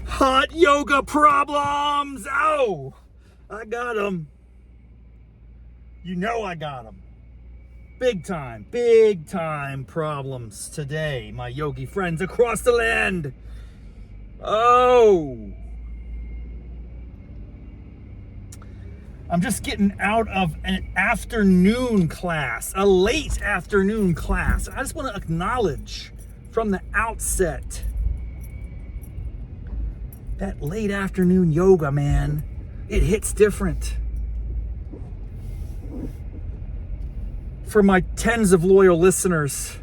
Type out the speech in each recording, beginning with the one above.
Hot yoga problems. Oh, I got them. You know I got them. Big time problems today, my yogi friends across the land. Oh. I'm just getting out of an afternoon class, a late afternoon class. I just want to acknowledge from the outset that late afternoon yoga, man, it hits different. For my tens of loyal listeners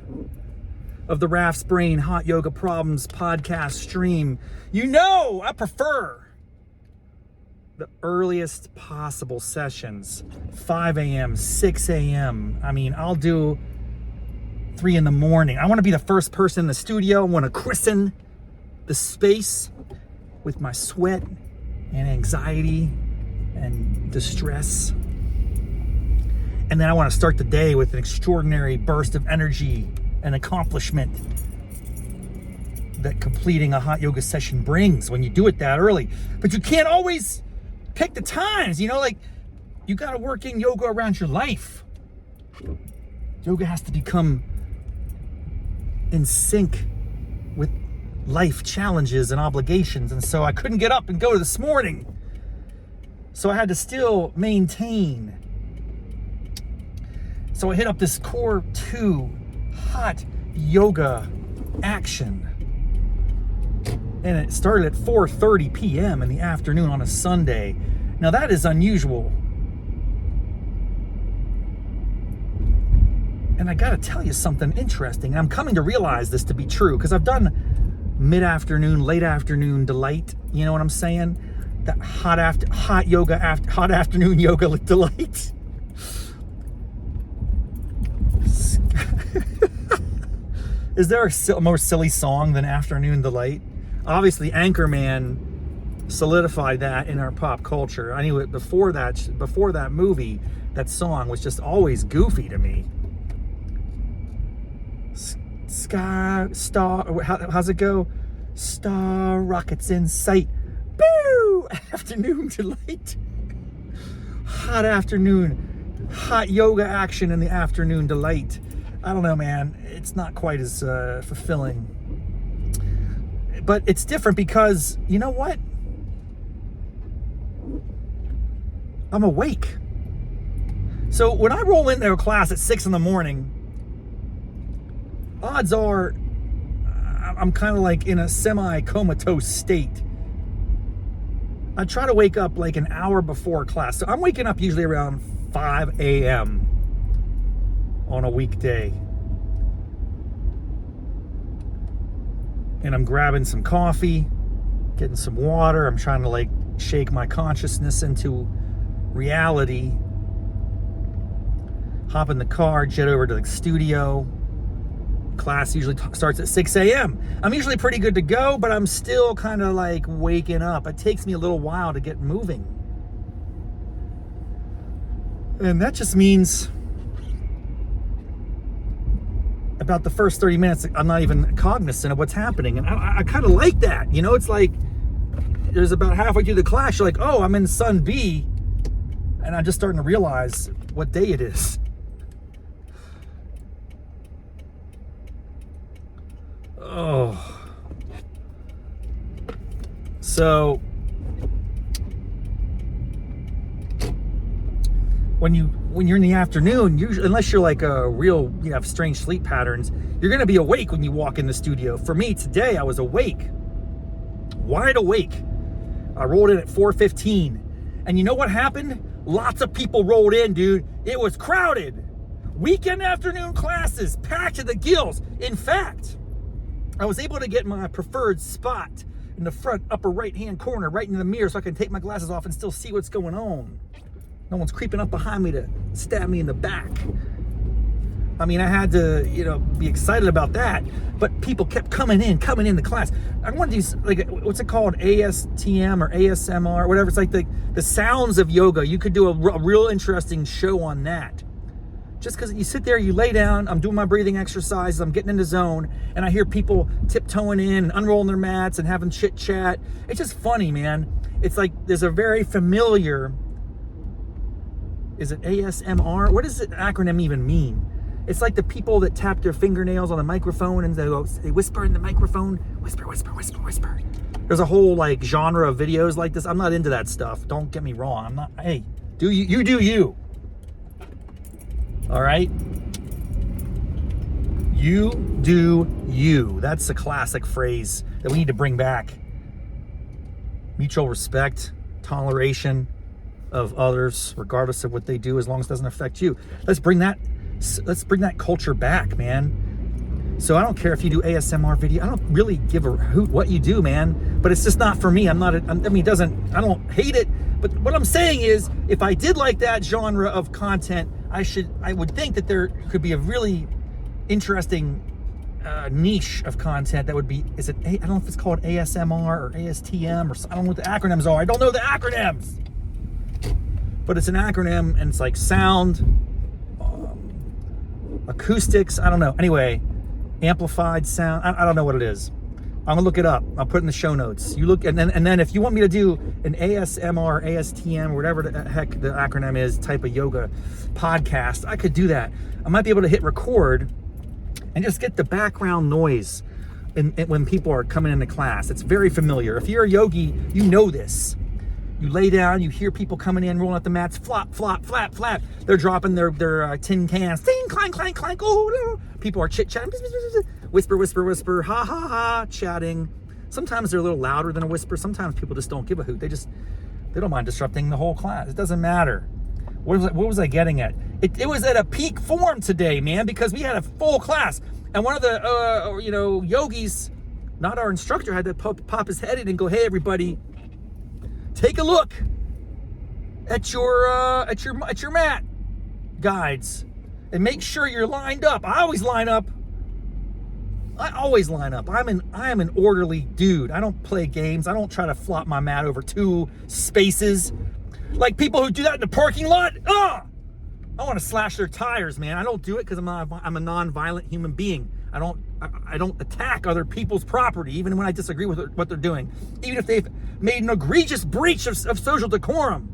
of the Raff's Brain Hot Yoga Problems podcast stream, you know I prefer the earliest possible sessions, 5 a.m., 6 a.m. I mean, I'll do 3 in the morning. I want to be the first person in the studio. I want to christen the space with my sweat and anxiety and distress. And then I want to start the day with an extraordinary burst of energy and accomplishment that completing a hot yoga session brings when you do it that early. But you can't always pick the times, you know, like you got to work in yoga around your life. Yoga has to become in sync with life challenges and obligations. And so I couldn't get up and go this morning. So I had to still maintain. So I hit up this core 2 hot yoga action. And it started at 4:30 p.m. in the afternoon on a Sunday. Now that is unusual. And I gotta tell you something interesting. I'm coming to realize this to be true because I've done mid-afternoon, late afternoon delight. You know what I'm saying? That hot afternoon yoga delight. Is there a more silly song than Afternoon Delight? Obviously, Anchorman solidified that in our pop culture. I knew it before that movie. That song was just always goofy to me. How's it go? Star rockets in sight. Boo! Afternoon delight. Hot afternoon. Hot yoga action in the afternoon delight. I don't know, man. It's not quite as fulfilling. But it's different because, you know what? I'm awake. So when I roll into a class at 6 in the morning, odds are I'm kind of like in a semi-comatose state. I try to wake up like an hour before class. So I'm waking up usually around 5 a.m. on a weekday. And I'm grabbing some coffee, getting some water. I'm trying to like shake my consciousness into reality. Hop in the car, jet over to the studio. Class usually starts at 6 a.m. I'm usually pretty good to go, but I'm still kind of like waking up. It takes me a little while to get moving. And that just means about the first 30 minutes, I'm not even cognizant of what's happening. And I kind of like that. You know, it's like there's about halfway through the class, you're like, oh, I'm in Sun B. And I'm just starting to realize what day it is. Oh. So when you're in the afternoon, usually, unless you're like you have strange sleep patterns, you're gonna be awake when you walk in the studio. For me today, I was awake, wide awake. I rolled in at 4:15, and you know what happened? Lots of people rolled in, dude. It was crowded. Weekend afternoon classes packed to the gills. In fact, I was able to get my preferred spot in the front upper right-hand corner, right in the mirror, so I can take my glasses off and still see what's going on. No one's creeping up behind me to stab me in the back. I mean, I had to, be excited about that, but people kept coming in the class. I want these, like, what's it called? ASTM or ASMR, whatever. It's like the sounds of yoga. You could do a real interesting show on that. Just because you sit there, you lay down, I'm doing my breathing exercises, I'm getting in the zone, and I hear people tiptoeing in, unrolling their mats and having chit chat. It's just funny, man. It's like there's a very familiar, is it ASMR? What does the acronym even mean? It's like the people that tap their fingernails on the microphone and they whisper in the microphone, whisper, whisper, whisper, whisper. There's a whole like genre of videos like this. I'm not into that stuff. Don't get me wrong. I'm not, hey, do you do you. All right? You do you. That's a classic phrase that we need to bring back. Mutual respect, toleration of others, regardless of what they do, as long as it doesn't affect you. Let's bring that culture back, man. So I don't care if you do ASMR video. I don't really give a hoot what you do, man. But it's just not for me. I don't hate it. But what I'm saying is, if I did like that genre of content, I would think that there could be a really interesting niche of content that would be, I don't know if it's called ASMR or ASTM, or I don't know what the acronyms are. I don't know the acronyms. But it's an acronym, and it's like sound, acoustics, I don't know. Anyway, amplified sound, I don't know what it is. I'm gonna look it up. I'll put it in the show notes. You look, and then if you want me to do an ASMR, ASTM, or whatever the heck the acronym is, type of yoga podcast, I could do that. I might be able to hit record and just get the background noise when people are coming into class. It's very familiar. If you're a yogi, you know this. You lay down, you hear people coming in, rolling out the mats, flop, flop, flap, flap. They're dropping their tin cans, ding, clank, clank, clank. Oh, no. People are chit-chatting, whisper, whisper, whisper, ha, ha, ha, chatting. Sometimes they're a little louder than a whisper. Sometimes people just don't give a hoot. They don't mind disrupting the whole class. It doesn't matter. What was I getting at? It was at a peak form today, man, because we had a full class. And one of the, yogis, not our instructor, had to pop his head in and go, hey, everybody, take a look at your mat guides and make sure you're lined up. I always line up. I am an orderly dude. I don't play games. I don't try to flop my mat over 2 spaces like people who do that in the parking lot. I want to slash their tires, man. I don't do it because I'm a non-violent human being. I don't attack other people's property, even when I disagree with what they're doing, even if they've made an egregious breach of social decorum,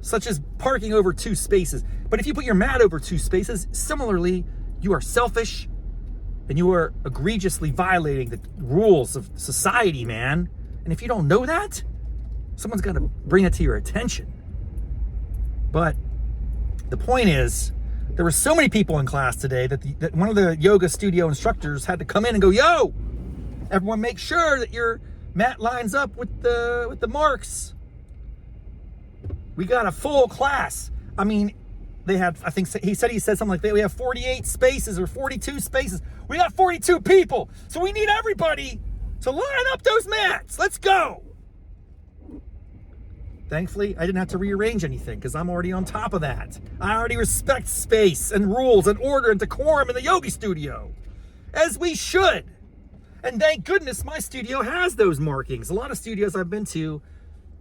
such as parking over 2 spaces. But if you put your mat over 2 spaces, similarly, you are selfish and you are egregiously violating the rules of society, man. And if you don't know that, someone's got to bring it to your attention. But the point is, there were so many people in class today that one of the yoga studio instructors had to come in and go, yo, everyone make sure that your mat lines up with the marks. We got a full class. I mean, they had, I think he said something like that. We have 48 spaces or 42 spaces. We got 42 people. So we need everybody to line up those mats. Let's go. Thankfully, I didn't have to rearrange anything because I'm already on top of that. I already respect space and rules and order and decorum in the yogi studio, as we should. And thank goodness my studio has those markings. A lot of studios I've been to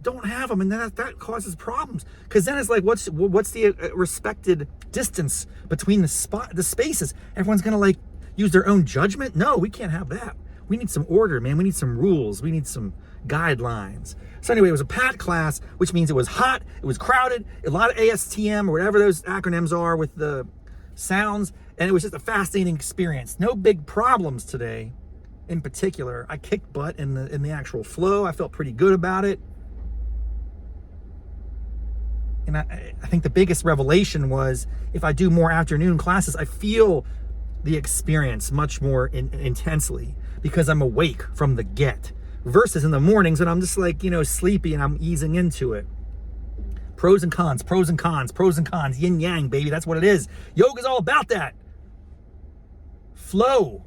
don't have them, and that causes problems. Because then it's like, what's the respected distance between the spaces? Everyone's gonna like use their own judgment? No, we can't have that. We need some order, man. We need some rules. We need some guidelines. So anyway, it was a packed class, which means it was hot, it was crowded, a lot of ASTM or whatever those acronyms are with the sounds, and it was just a fascinating experience. No big problems today in particular. I kicked butt in the actual flow. I felt pretty good about it. And I think the biggest revelation was, if I do more afternoon classes, I feel the experience much more intensely because I'm awake from the get. Versus in the mornings when I'm just like, sleepy and I'm easing into it. Pros and cons, pros and cons, pros and cons, yin yang, baby. That's what it is. Yoga's all about that. Flow.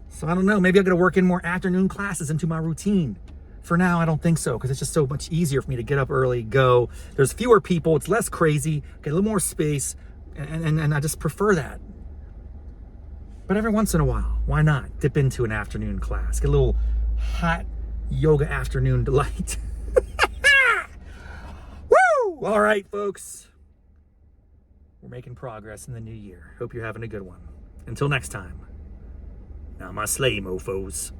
So I don't know, maybe I'm going to work in more afternoon classes into my routine. For now, I don't think so, because it's just so much easier for me to get up early, go. There's fewer people, it's less crazy, get a little more space, and I just prefer that. But every once in a while, why not dip into an afternoon class? Get a little hot yoga afternoon delight. Woo! All right, folks. We're making progress in the new year. Hope you're having a good one. Until next time, namaste, mofos.